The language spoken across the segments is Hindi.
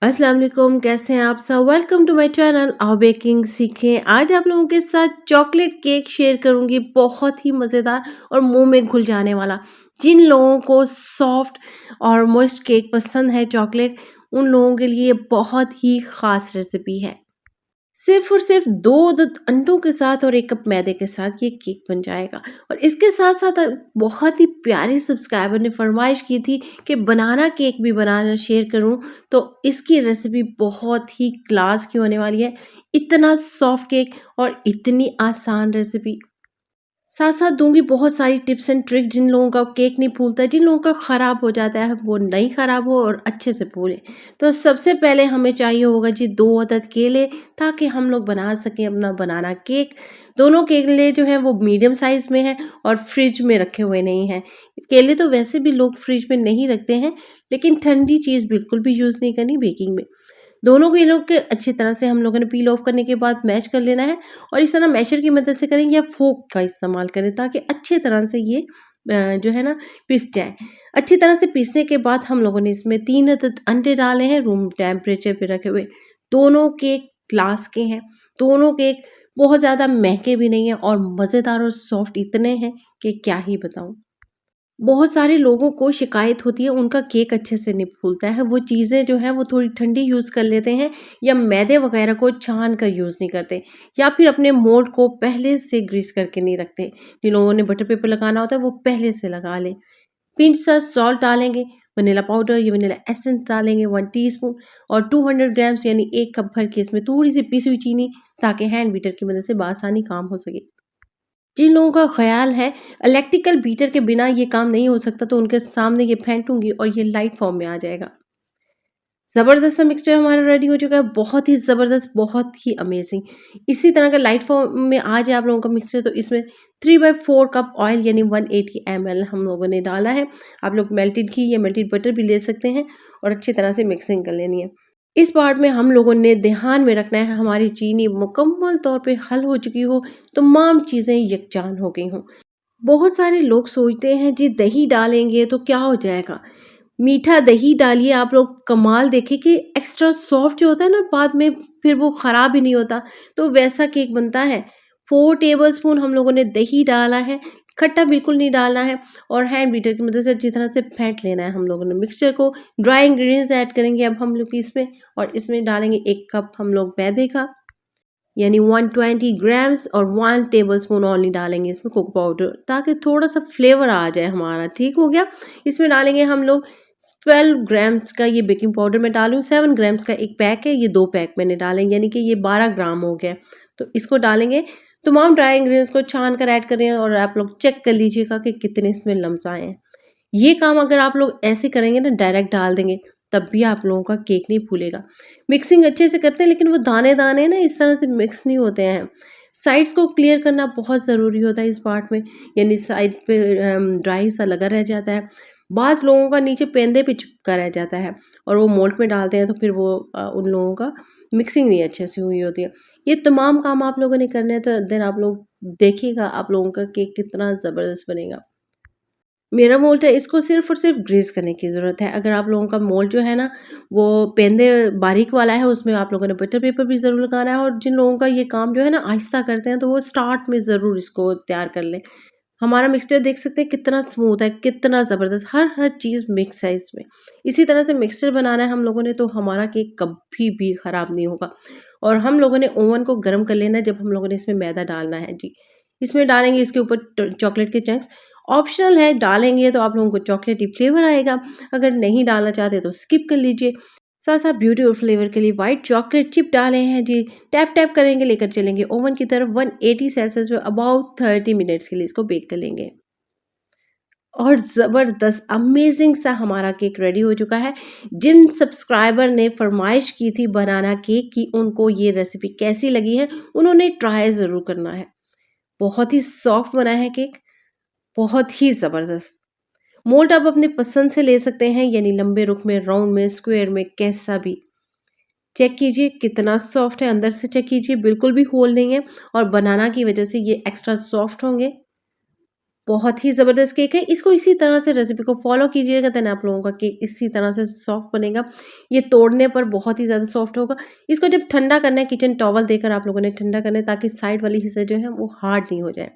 अस्सलाम वालेकुम, कैसे हैं आप सब। वेलकम टू माय चैनल आओ बेकिंग सीखें। आज आप लोगों के साथ चॉकलेट केक शेयर करूंगी, बहुत ही मज़ेदार और मुंह में घुल जाने वाला। जिन लोगों को सॉफ्ट और मॉइस्ट केक पसंद है चॉकलेट, उन लोगों के लिए बहुत ही ख़ास रेसिपी है। सिर्फ़ और सिर्फ़ 2 अंडों के साथ और 1 कप मैदे के साथ ये केक बन जाएगा। और इसके साथ-साथ बहुत ही प्यारे सब्सक्राइबर ने फ़रमाइश की थी कि बनाना केक भी बनाना शेयर करूँ, तो इसकी रेसिपी बहुत ही क्लास की होने वाली है। इतना सॉफ्ट केक और इतनी आसान रेसिपी। साथ-साथ दूँगी बहुत सारी टिप्स एंड ट्रिक। जिन लोगों का केक नहीं फूलता है, जिन लोगों का ख़राब हो जाता है, वो नहीं ख़राब हो और अच्छे से फूले। तो सबसे पहले हमें चाहिए होगा जी 2 अदद केले, ताकि हम लोग बना सकें अपना बनाना केक। दोनों केले जो हैं वो मीडियम साइज़ में हैं और फ्रिज में रखे हुए नहीं हैं। केले तो वैसे भी लोग फ्रिज में नहीं रखते हैं, लेकिन ठंडी चीज़ बिल्कुल भी यूज़ नहीं करनी बेकिंग में। दोनों केलों के अच्छी तरह से हम लोगों ने पील ऑफ करने के बाद मैश कर लेना है। और इस तरह मैशर की मदद से करें या फोक का इस्तेमाल करें, ताकि अच्छी तरह से ये जो है ना पिस जाए। अच्छी तरह से पीसने के बाद हम लोगों ने इसमें 3 अदद अंडे डाले हैं रूम टेम्परेचर पे रखे हुए। दोनों केक ग्लास के हैं। दोनों केक बहुत ज़्यादा महँगे भी नहीं हैं और मज़ेदार और सॉफ्ट इतने हैं कि क्या ही बताऊँ। बहुत सारे लोगों को शिकायत होती है उनका केक अच्छे से नहीं फूलता है। वो चीज़ें जो है वो थोड़ी ठंडी यूज़ कर लेते हैं या मैदे वगैरह को छान कर यूज़ नहीं करते, या फिर अपने मोल्ड को पहले से ग्रीस करके नहीं रखते। जिन लोगों ने बटर पेपर लगाना होता है वो पहले से लगा लें। पिंच सा सॉल्ट डालेंगे, वनीला पाउडर या वनीला एसेंस डालेंगे 1 टीस्पून, और 200 ग्राम्स यानी 1 कप भर के इसमें थोड़ी-सी पिसी हुई चीनी, ताकि हैंड बीटर की मदद से बआसानी काम हो सके। जिन लोगों का ख़्याल है इलेक्ट्रिकल बीटर के बिना ये काम नहीं हो सकता, तो उनके सामने ये फेंटूँगी और ये लाइट फॉर्म में आ जाएगा। ज़बरदस्त सा मिक्सचर हमारा रेडी हो चुका है, बहुत ही ज़बरदस्त, बहुत ही अमेज़िंग। इसी तरह का लाइट फॉर्म में आ जाए आप लोगों का मिक्सचर, तो इसमें 3/4 कप ऑयल यानी 180 ml हम लोगों ने डाला है। आप लोग मेल्टेड घी या मेल्टेड बटर भी ले सकते हैं और अच्छी तरह से मिक्सिंग कर लेनी है। इस पार्ट में हम लोगों ने ध्यान में रखना है हमारी चीनी मुकम्मल तौर पे हल हो चुकी हो, तमाम चीज़ें यकजान हो गई हों। बहुत सारे लोग सोचते हैं जी दही डालेंगे तो क्या हो जाएगा? मीठा दही डालिए आप लोग, कमाल देखिए कि एक्स्ट्रा सॉफ्ट जो होता है ना, बाद में फिर वो ख़राब ही नहीं होता, तो वैसा केक बनता है। 4 टेबलस्पून हम लोगों ने दही डाला है, खट्टा बिल्कुल नहीं डालना है, और हैंड बीटर की मदद से अच्छी तरह से फेंट लेना है हम लोगों ने मिक्सचर को। ड्राई इंग्रीडिएंट्स ऐड करेंगे अब हम लोग इसमें, और इसमें डालेंगे 1 कप हम लोग मैदे का, यानी 120 ग्राम्स, और 1 टेबलस्पून ओनली डालेंगे इसमें कोको पाउडर, ताकि थोड़ा-सा फ्लेवर आ जाए हमारा, ठीक हो गया? इसमें डालेंगे हम लोग 12 ग्राम्स का ये बेकिंग पाउडर मैं डालूँ, 7 ग्राम्स का 1 पैक है, ये 2 पैक मैंने डाले, यानी कि ये 12 ग्राम हो गया। तो इसको डालेंगे, तमाम ड्राई इंग्रीडिएंट्स को छान कर ऐड कर रहे हैं, और आप लोग चेक कर लीजिएगा कि कितने इसमें लम्स आए हैं। ये काम अगर आप लोग ऐसे करेंगे ना, डायरेक्ट डाल देंगे, तब भी आप लोगों का केक नहीं फूलेगा। मिक्सिंग अच्छे से करते हैं, लेकिन वो दाने-दाने ना इस तरह से मिक्स नहीं होते हैं। साइड्स को क्लियर करना बहुत ज़रूरी होता है इस पार्ट में, यानी साइड पे ड्राई सा लगा रह जाता है। बाज़ लोगों का नीचे पेंदे पे चिपका रह जाता है, और वो मोल्ड में डालते हैं, तो फिर वो उन लोगों का मिक्सिंग नहीं अच्छे से हुई होती है। ये तमाम काम आप लोगों ने करने हैं, तो देन आप लोग देखिएगा आप लोगों का केक कितना ज़बरदस्त बनेगा। मेरा मोल्ड है, इसको सिर्फ़ और सिर्फ़ ग्रीस करने की ज़रूरत है। अगर आप लोगों का मोल्ड जो है ना, वो पेंदे बारीक वाला है, उसमें आप लोगों ने बटर पेपर भी ज़रूर लगाना है, और जिन लोगों का ये काम जो है ना आहिस्ता करते हैं, तो वो स्टार्ट में ज़रूर इसको तैयार कर लें। हमारा मिक्सचर देख सकते हैं कितना स्मूथ है, कितना ज़बरदस्त, हर चीज़ मिक्स है इसमें। इसी तरह से मिक्सचर बनाना है हम लोगों ने, तो हमारा केक कभी भी ख़राब नहीं होगा। और हम लोगों ने ओवन को गर्म कर लेना है जब हम लोगों ने इसमें मैदा डालना है जी। इसमें डालेंगे इसके ऊपर चॉकलेट के चंक्स। ऑप्शनल है, डालेंगे तो आप लोगों को चॉकलेटी फ्लेवर आएगा, अगर नहीं डालना चाहते तो स्किप कर लीजिए। साथ साथ ब्यूटी और फ्लेवर के लिए वाइट चॉकलेट चिप डाले हैं जी। टैप टैप करेंगे, लेकर चलेंगे ओवन की तरफ। 180 सेल्सियस में अबाउट 30 मिनट्स के लिए इसको बेक कर लेंगे, और ज़बरदस्त अमेजिंग सा हमारा केक रेडी हो चुका है। जिन सब्सक्राइबर ने फरमाइश की थी बनाना केक की, उनको ये रेसिपी कैसी लगी है, उन्होंने ट्राई ज़रूर करना है। बहुत ही सॉफ्ट बना है केक, बहुत ही ज़बरदस्त। मोल्ड आप अपनी पसंद से ले सकते हैं, यानी लंबे रुख में, राउंड में, स्क्वायर में, कैसा भी। चेक कीजिए कितना सॉफ्ट है, अंदर से चेक कीजिए, बिल्कुल भी होल नहीं है, और बनाना की वजह से ये एक्स्ट्रा सॉफ्ट होंगे। बहुत ही ज़बरदस्त केक है। इसको इसी तरह से रेसिपी को फॉलो कीजिएगा, देन आप लोगों का केक इसी तरह से सॉफ्ट बनेगा। ये तोड़ने पर बहुत ही ज़्यादा सॉफ्ट होगा। इसको जब ठंडा करना है, किचन टॉवल देकर आप लोगों ने ठंडा करना है, ताकि साइड वाली हिस्से जो है वो हार्ड नहीं हो जाए।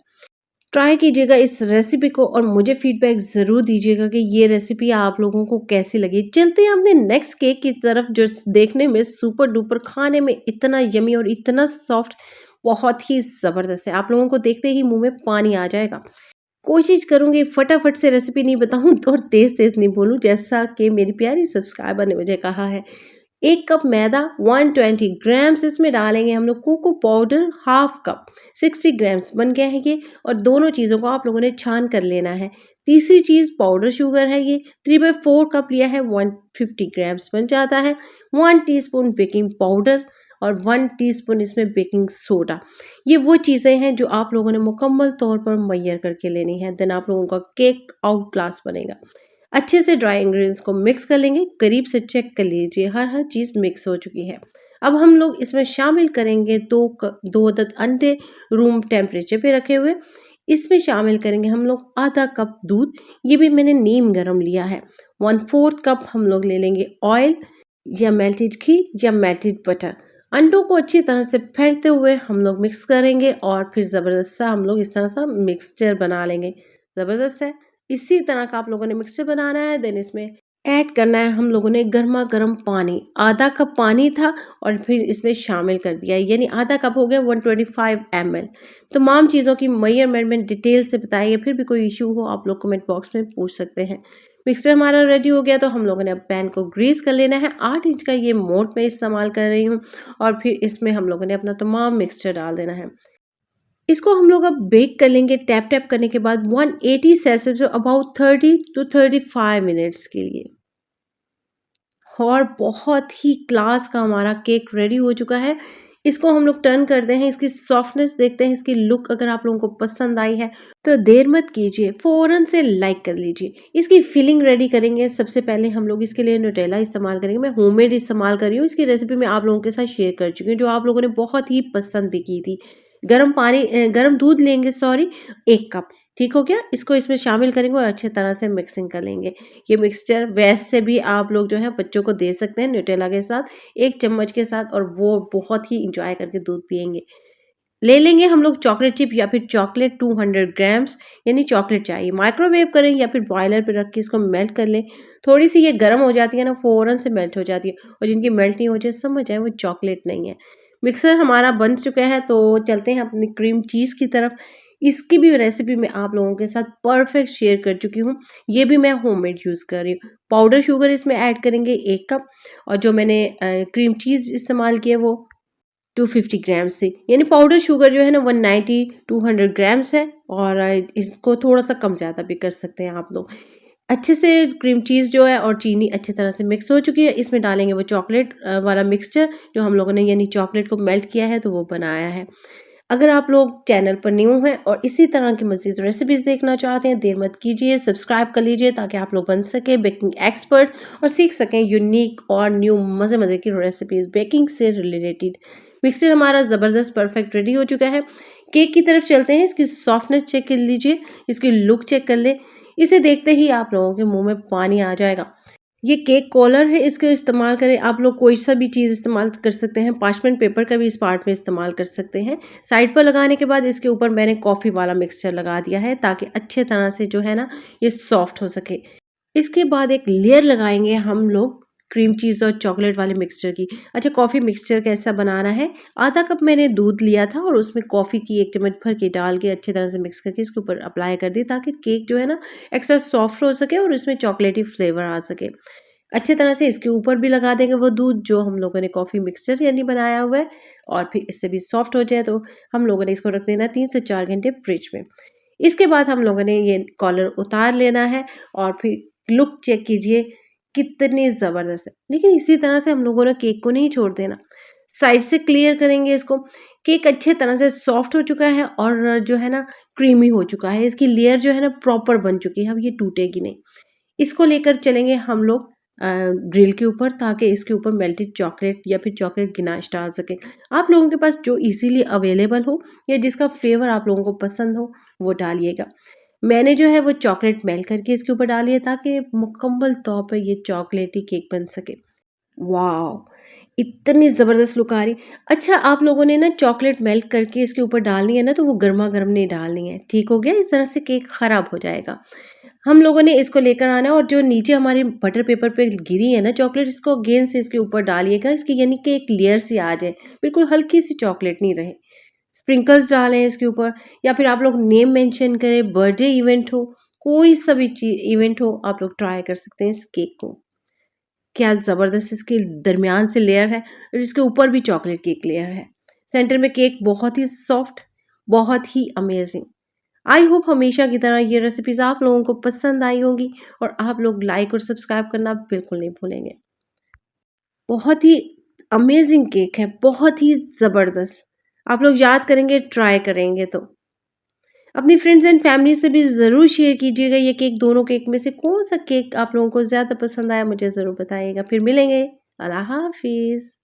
ट्राई कीजिएगा इस रेसिपी को और मुझे फीडबैक ज़रूर दीजिएगा कि ये रेसिपी आप लोगों को कैसी लगी। चलते हैं अपने नेक्स्ट केक की तरफ, जो देखने में सुपर डुपर, खाने में इतना यमी और इतना सॉफ्ट, बहुत ही ज़बरदस्त है। आप लोगों को देखते ही मुँह में पानी आ जाएगा। कोशिश करूँगी फटाफट से रेसिपी नहीं बताऊँ तो और तेज़-तेज़ नहीं बोलूँ, जैसा कि मेरी प्यारी सब्सक्राइबर ने मुझे कहा है। 1 कप मैदा 120 ग्राम्स इसमें डालेंगे हम लोग, cocoa powder half cup 60 grams बन गया है ये। और दोनों चीज़ों को आप लोगों ने छान कर लेना है। तीसरी चीज़ पाउडर शुगर है, ये 3/4 कप लिया है, 150 ग्राम्स बन जाता है। 1 टीस्पून बेकिंग पाउडर और 1 टीस्पून इसमें बेकिंग सोडा। ये वो चीज़ें हैं जो आप लोगों ने मुकम्मल तौर पर मुहैया करके लेनी है, देन आप लोगों का केक आउट क्लास बनेगा। अच्छे से ड्राई इंग्रेडिएंट्स को मिक्स कर लेंगे, करीब से चेक कर लीजिए हर चीज़ मिक्स हो चुकी है। अब हम लोग इसमें शामिल करेंगे 2 अदद अंडे रूम टेम्परेचर पे रखे हुए। इसमें शामिल करेंगे हम लोग आधा कप दूध, ये भी मैंने नीम गरम लिया है। 1/4 कप हम लोग ले लेंगे ऑयल या मेल्टेड घी या मेल्टेड बटर। अंडों को अच्छी तरह से फेंटते हुए हम लोग मिक्स करेंगे और फिर ज़बरदस्त सा हम लोग इस तरह सा मिक्सचर बना लेंगे। ज़बरदस्त है। इसी तरह का आप लोगों ने मिक्सचर बनाना है, देन इसमें ऐड करना है हम लोगों ने गर्मा गर्म पानी। आधा कप पानी था और फिर इसमें शामिल कर दिया, यानी आधा कप हो गया 125 ml। तमाम चीज़ों की मेजरमेंट में डिटेल से बताइए, फिर भी कोई इशू हो आप लोग कमेंट बॉक्स में पूछ सकते हैं। मिक्सचर हमारा रेडी हो गया तो हम लोगों ने अब पैन को ग्रीस कर लेना है। 8 इंच का ये मोल्ड मैं इस्तेमाल कर रही हूँ और फिर इसमें हम लोगों ने अपना तमाम मिक्सचर डाल देना है। इसको हम लोग अब बेक कर लेंगे टैप टैप करने के बाद 180 सेल्सियस अबाउट 30 टू 35 मिनट्स के लिए। और बहुत ही क्लास का हमारा केक रेडी हो चुका है। इसको हम लोग टर्न करते हैं, इसकी सॉफ्टनेस देखते हैं, इसकी लुक अगर आप लोगों को पसंद आई है तो देर मत कीजिए, फ़ौरन से लाइक कर लीजिए। इसकी फिलिंग रेडी करेंगे। सबसे पहले हम लोग इसके लिए न्यूटेला इस्तेमाल करेंगे। मैं होममेड इस्तेमाल कर रही हूँ। इसकी रेसिपी मैं आप लोगों के साथ शेयर कर चुकी हूँ, जो आप लोगों ने बहुत ही पसंद भी की थी। गर्म दूध लेंगे, सॉरी, 1 कप। ठीक हो गया। इसको इसमें शामिल करेंगे और अच्छे तरह से मिक्सिंग कर लेंगे। ये मिक्सचर वैसे भी आप लोग जो है बच्चों को दे सकते हैं न्यूटेला के साथ, 1 चम्मच के साथ, और वो बहुत ही इंजॉय करके दूध पिएंगे। ले लेंगे हम लोग चॉकलेट चिप या फिर चॉकलेट 200 ग्राम्स, यानी चॉकलेट चाहिए। माइक्रोवेव करें या फिर बॉयलर पे रख के इसको मेल्ट कर लें। थोड़ी सी ये गर्म हो जाती है ना, फ़ौरन से मेल्ट हो जाती है, और जिनकी मेल्ट नहीं हो जाए समझ जाए वो चॉकलेट नहीं है। मिक्सर हमारा बन चुका है तो चलते हैं अपनी क्रीम चीज़ की तरफ। इसकी भी रेसिपी मैं आप लोगों के साथ परफेक्ट शेयर कर चुकी हूँ। ये भी मैं होममेड यूज़ कर रही हूँ। पाउडर शुगर इसमें ऐड करेंगे 1 कप, और जो मैंने क्रीम चीज़ इस्तेमाल की है वो 250 ग्राम्स से, यानी पाउडर शुगर जो है ना 190 200 ग्राम्स है, और इसको थोड़ा सा कम ज़्यादा भी कर सकते हैं आप लोग। अच्छे से क्रीम चीज़ जो है और चीनी अच्छी तरह से मिक्स हो चुकी है। इसमें डालेंगे वो चॉकलेट वाला मिक्सचर जो हम लोगों ने, यानी चॉकलेट को मेल्ट किया है तो वो बनाया है। अगर आप लोग चैनल पर न्यू हैं और इसी तरह की मज़ीद रेसिपीज़ देखना चाहते हैं, देर मत कीजिए, सब्सक्राइब कर लीजिए, ताकि आप लोग बन सके बेकिंग एक्सपर्ट और सीख सकें यूनिक और न्यू मज़े की रेसिपीज़ बेकिंग से रिलेटेड। मिक्सचर हमारा ज़बरदस्त परफेक्ट रेडी हो चुका है। केक की तरफ चलते हैं। इसकी सॉफ्टनेस चेक कर लीजिए, इसकी लुक चेक कर लें। इसे देखते ही आप लोगों के मुंह में पानी आ जाएगा। ये केक कॉलर है, इसका इस्तेमाल करें आप लोग, कोई सा भी चीज़ इस्तेमाल कर सकते हैं। पार्चमेंट पेपर का भी इस पार्ट में इस्तेमाल कर सकते हैं। साइड पर लगाने के बाद इसके ऊपर मैंने कॉफ़ी वाला मिक्सचर लगा दिया है, ताकि अच्छे तरह से जो है ना ये सॉफ्ट हो सके। इसके बाद एक लेयर लगाएंगे हम लोग क्रीम चीज़ और चॉकलेट वाले मिक्सचर की। अच्छा, कॉफ़ी मिक्सचर कैसा बनाना है, आधा कप मैंने दूध लिया था और उसमें कॉफ़ी की 1 चम्मच भर के डाल के अच्छे तरह से मिक्स करके इसके ऊपर अप्लाई कर दी, ताकि केक जो है ना एक्स्ट्रा सॉफ्ट हो सके और इसमें चॉकलेटी फ्लेवर आ सके। अच्छे तरह से इसके ऊपर भी लगा देंगे वो दूध जो हम लोगों ने कॉफ़ी मिक्सचर यानी बनाया हुआ है, और फिर इससे भी सॉफ्ट हो जाए तो हम लोगों ने इसको रख देना 3 से 4 घंटे फ्रिज में। इसके बाद हम लोगों ने ये कॉलर उतार लेना है और फिर लुक चेक कीजिए कितनी ज़बरदस्त है। लेकिन इसी तरह से हम लोगों ने केक को नहीं छोड़ देना, साइड से क्लियर करेंगे इसको। केक अच्छे तरह से सॉफ्ट हो चुका है और जो है ना क्रीमी हो चुका है। इसकी लेयर जो है ना प्रॉपर बन चुकी है, अब ये टूटेगी नहीं। इसको लेकर चलेंगे हम लोग ग्रिल के ऊपर, ताकि इसके ऊपर मेल्टेड चॉकलेट या फिर चॉकलेट गिनाश डाल सकें। आप लोगों के पास जो इजीली अवेलेबल हो या जिसका फ्लेवर आप लोगों को पसंद हो वो डालिएगा। मैंने जो है वो चॉकलेट मेल्ट करके इसके ऊपर डाली है ताकि मुकम्मल तौर पर ये चॉकलेटी केक बन सके। वॉव! इतनी ज़बरदस्त लुक आ रही। अच्छा, आप लोगों ने ना चॉकलेट मेल्ट करके इसके ऊपर डालनी है ना, तो वो गरमा-गरम नहीं डालनी है, ठीक हो गया? इस तरह से केक ख़राब हो जाएगा। हम लोगों ने इसको लेकर आना है और जो नीचे हमारे बटर पेपर पे गिरी है ना चॉकलेट, इसको गेंद से इसके ऊपर डालिएगा, इसकी यानी कि एक लेयर सी आ जाए, बिल्कुल हल्की-सी चॉकलेट नहीं रहे। स्प्रिंकल्स डालें इसके ऊपर या फिर आप लोग नेम मेंशन करें, बर्थडे इवेंट हो, कोई सा भी इवेंट हो, आप लोग ट्राई कर सकते हैं इस केक को। क्या ज़बरदस्त इसके दरमियान से लेयर है और इसके ऊपर भी चॉकलेट केक लेयर है। सेंटर में केक बहुत ही सॉफ्ट, बहुत ही अमेजिंग। आई होप हमेशा की तरह ये रेसिपीज़ आप लोगों को पसंद आई होंगी और आप लोग लाइक और सब्सक्राइब करना बिल्कुल नहीं भूलेंगे। बहुत ही अमेजिंग केक है, बहुत ही ज़बरदस्त। आप लोग याद करेंगे, ट्राई करेंगे तो। अपनी फ्रेंड्स एंड फैमिली से भी ज़रूर शेयर कीजिएगा ये केक, दोनों केक में से कौन-सा केक आप लोगों को ज़्यादा पसंद आया मुझे ज़रूर बताइएगा। फिर मिलेंगे। अल्लाह हाफ़िज़।